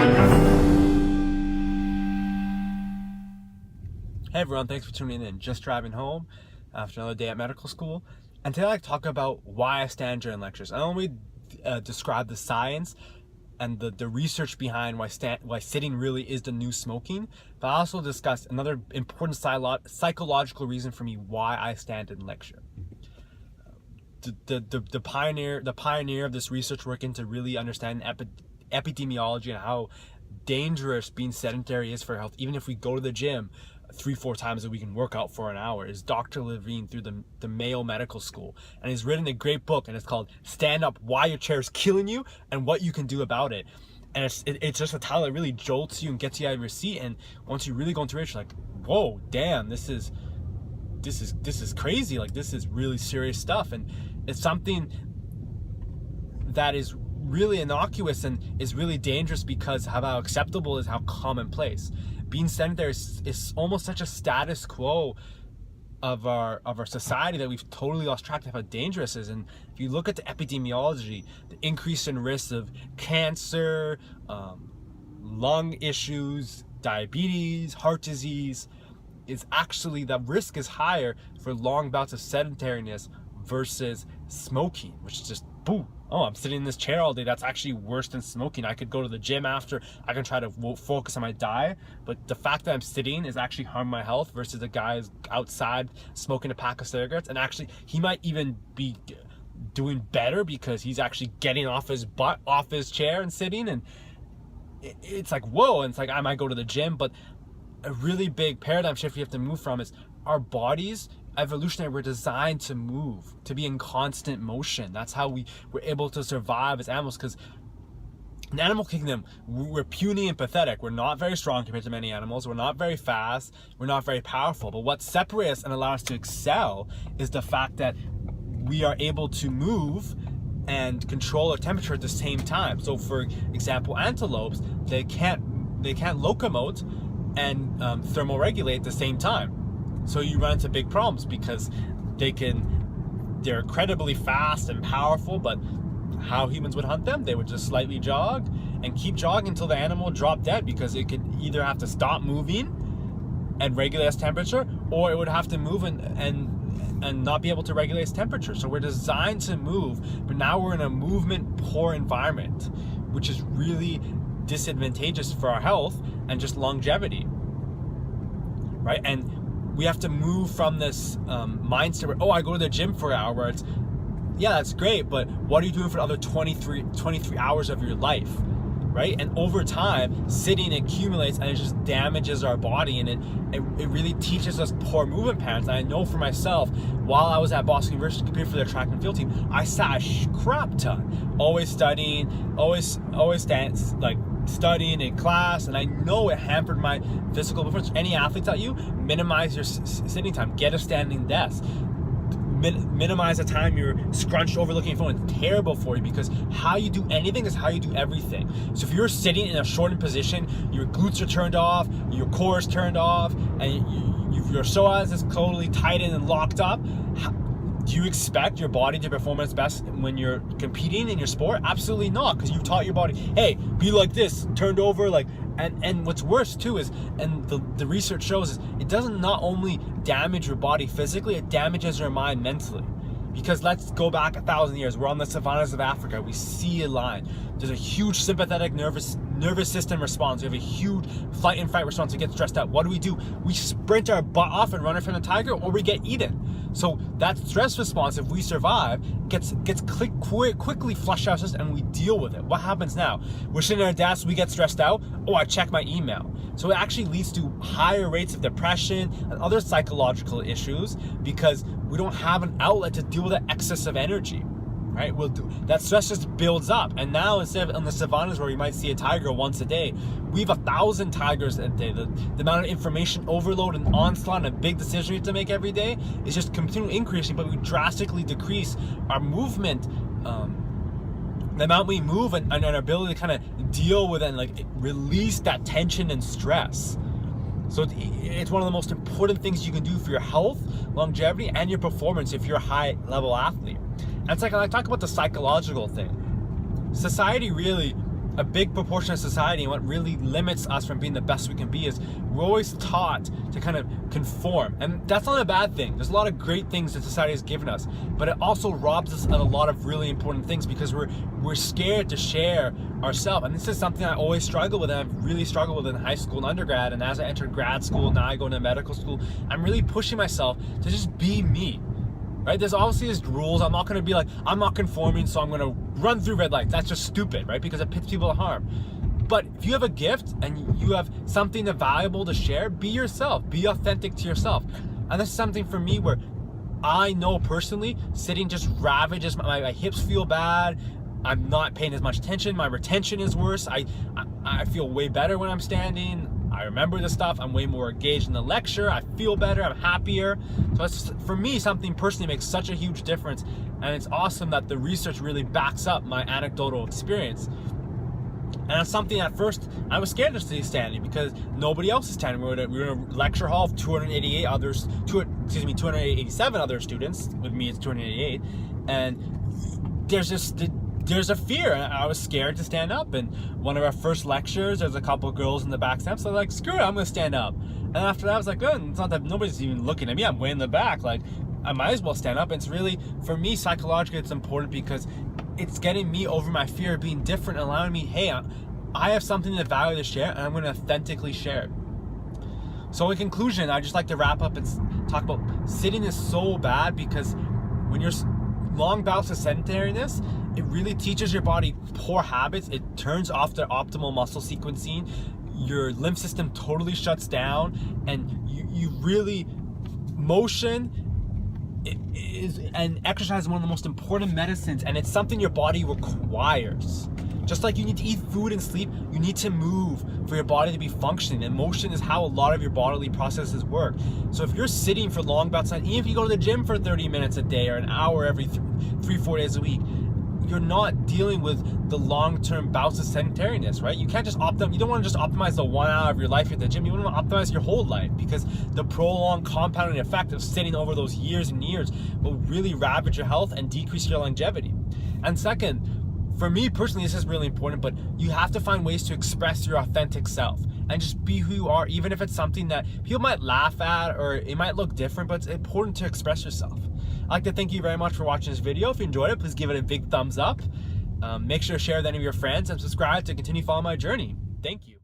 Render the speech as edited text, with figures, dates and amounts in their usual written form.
Hey everyone, thanks for tuning in. Just driving home after another day at medical school. And today I'd like to talk about why I stand during lectures. I not only describe the science and the research behind why sitting really is the new smoking, but I also discuss another important psychological reason for me why I stand in lecture. The pioneer of this research work into really understanding epidemiology and how dangerous being sedentary is for health, even if we go to the gym 3-4 times a week and work out for an hour, is Dr. Levine through the Mayo Medical School. And he's written a great book, and it's called Stand Up, Why Your Chair is Killing You and What You Can Do About It. And it's just a title that really jolts you and gets you out of your seat. And once you really go into it, you're like, whoa, damn, this is crazy. Like, this is really serious stuff. And it's something that is really innocuous and is really dangerous because of how acceptable is how commonplace. Being sedentary is almost such a status quo of our society that we've totally lost track of how dangerous it is. And if you look at the epidemiology, the increase in risks of cancer, lung issues, diabetes, heart disease, is actually, the risk is higher for long bouts of sedentariness versus smoking, which is just boom. Oh, I'm sitting in this chair all day. That's actually worse than smoking. I could go to the gym after. I can try to focus on my diet, but the fact that I'm sitting is actually harming my health versus the guy who's outside smoking a pack of cigarettes. And actually, he might even be doing better because he's actually getting off his butt, off his chair and sitting. And it's like, whoa. And it's like, I might go to the gym, but a really big paradigm shift we have to move from is our bodies, evolutionary, we're designed to move, to be in constant motion. That's how we're able to survive as animals, because in the animal kingdom, we're puny and pathetic. We're not very strong compared to many animals. We're not very fast. We're not very powerful. But what separates us and allows us to excel is the fact that we are able to move and control our temperature at the same time. So for example, antelopes, they can't locomote and thermoregulate at the same time. So you run into big problems because they're incredibly fast and powerful, but how humans would hunt them, they would just slightly jog and keep jogging until the animal dropped dead, because it could either have to stop moving and regulate its temperature, or it would have to move and not be able to regulate its temperature. So we're designed to move, but now we're in a movement poor environment, which is really disadvantageous for our health and just longevity, right? And we have to move from this mindset where, oh, I go to the gym for an hour, where it's, yeah, that's great, but what are you doing for the other 23 hours of your life, right? And over time, sitting accumulates and it just damages our body, and it really teaches us poor movement patterns. And I know for myself, while I was at Boston University competing for the track and field team, I sat a crap ton, always studying, always studying in class, and I know it hampered my physical performance. Any athlete tell you, minimize your sitting time, get a standing desk, minimize the time you're scrunched over looking at your phone. It's terrible for you, because how you do anything is how you do everything. So if you're sitting in a shortened position, your glutes are turned off, your core is turned off, and your psoas is totally tightened and locked up, do you expect your body to perform its best when you're competing in your sport? Absolutely not, because you taught your body, hey, be like this, turned over, like, and what's worse too is, and the research shows, is it doesn't not only damage your body physically, it damages your mind mentally. Because let's go back 1,000 years. We're on the savannas of Africa. We see a line. There's a huge sympathetic nervous system response. We have a huge flight and fight response. We get stressed out. What do? We sprint our butt off and run in front of the tiger, or we get eaten. So that stress response, if we survive, gets quickly flushed out of our system, and we deal with it. What happens now? We're sitting at our desk, we get stressed out. Oh, I check my email. So it actually leads to higher rates of depression and other psychological issues, because we don't have an outlet to deal with the excess of energy, right? That stress just builds up. And now, instead of in the savannas where you might see a tiger once a day, we have 1,000 tigers a day. The amount of information overload and onslaught and a big decision we have to make every day is just continually increasing, but we drastically decrease our movement, the amount we move, and our ability to kind of deal with it and like release that tension and stress. So it's one of the most important things you can do for your health, longevity, and your performance if you're a high level athlete. And it's like, I talk about the psychological thing. Society really a big proportion of society, and what really limits us from being the best we can be, is we're always taught to kind of conform. And that's not a bad thing. There's a lot of great things that society has given us, but it also robs us of a lot of really important things because we're scared to share ourselves. And this is something I always struggle with, and I've really struggled with in high school and undergrad. And as I entered grad school, now I go into medical school, I'm really pushing myself to just be me. Right? There's obviously these rules. I'm not going to be like, I'm not conforming, so I'm going to run through red lights. That's just stupid, right? Because it pits people to harm. But if you have a gift and you have something valuable to share, be yourself. Be authentic to yourself. And this is something for me where I know personally, sitting just ravages, my hips feel bad. I'm not paying as much attention. My retention is worse. I feel way better when I'm standing. I remember the stuff. I'm way more engaged in the lecture. I feel better. I'm happier. So it's, for me, something personally makes such a huge difference. And it's awesome that the research really backs up my anecdotal experience. And it's something at first I was scared to stay standing because nobody else is standing. We were in a lecture hall of 287 other students. With me, it's 288. And there's a fear. I was scared to stand up. And one of our first lectures, there's a couple girls in the back step, so I'm like, screw it, I'm gonna stand up. And after that I was like, oh, it's not that nobody's even looking at me, I'm way in the back, like I might as well stand up. And it's really, for me, psychologically, it's important because it's getting me over my fear of being different and allowing me, hey, I have something of value to share, and I'm going to authentically share it. So in conclusion, I just like to wrap up and talk about sitting is so bad because when you're long bouts of sedentariness, it really teaches your body poor habits. It turns off the optimal muscle sequencing. Your lymph system totally shuts down, and you really, motion and exercise is one of the most important medicines, and it's something your body requires. Just like you need to eat food and sleep, you need to move for your body to be functioning, and motion is how a lot of your bodily processes work. So if you're sitting for long bouts, even if you go to the gym for 30 minutes a day or an hour every 3-4 days a week, you're not dealing with the long-term bouts of sedentariness, right? You can't just you don't want to just optimize the 1 hour of your life at the gym. You want to optimize your whole life, because the prolonged compounding effect of sitting over those years and years will really ravage your health and decrease your longevity. And second, for me personally, this is really important, but you have to find ways to express your authentic self and just be who you are, even if it's something that people might laugh at or it might look different, but it's important to express yourself. I'd like to thank you very much for watching this video. If you enjoyed it, please give it a big thumbs up. Make sure to share with any of your friends and subscribe to continue following my journey. Thank you.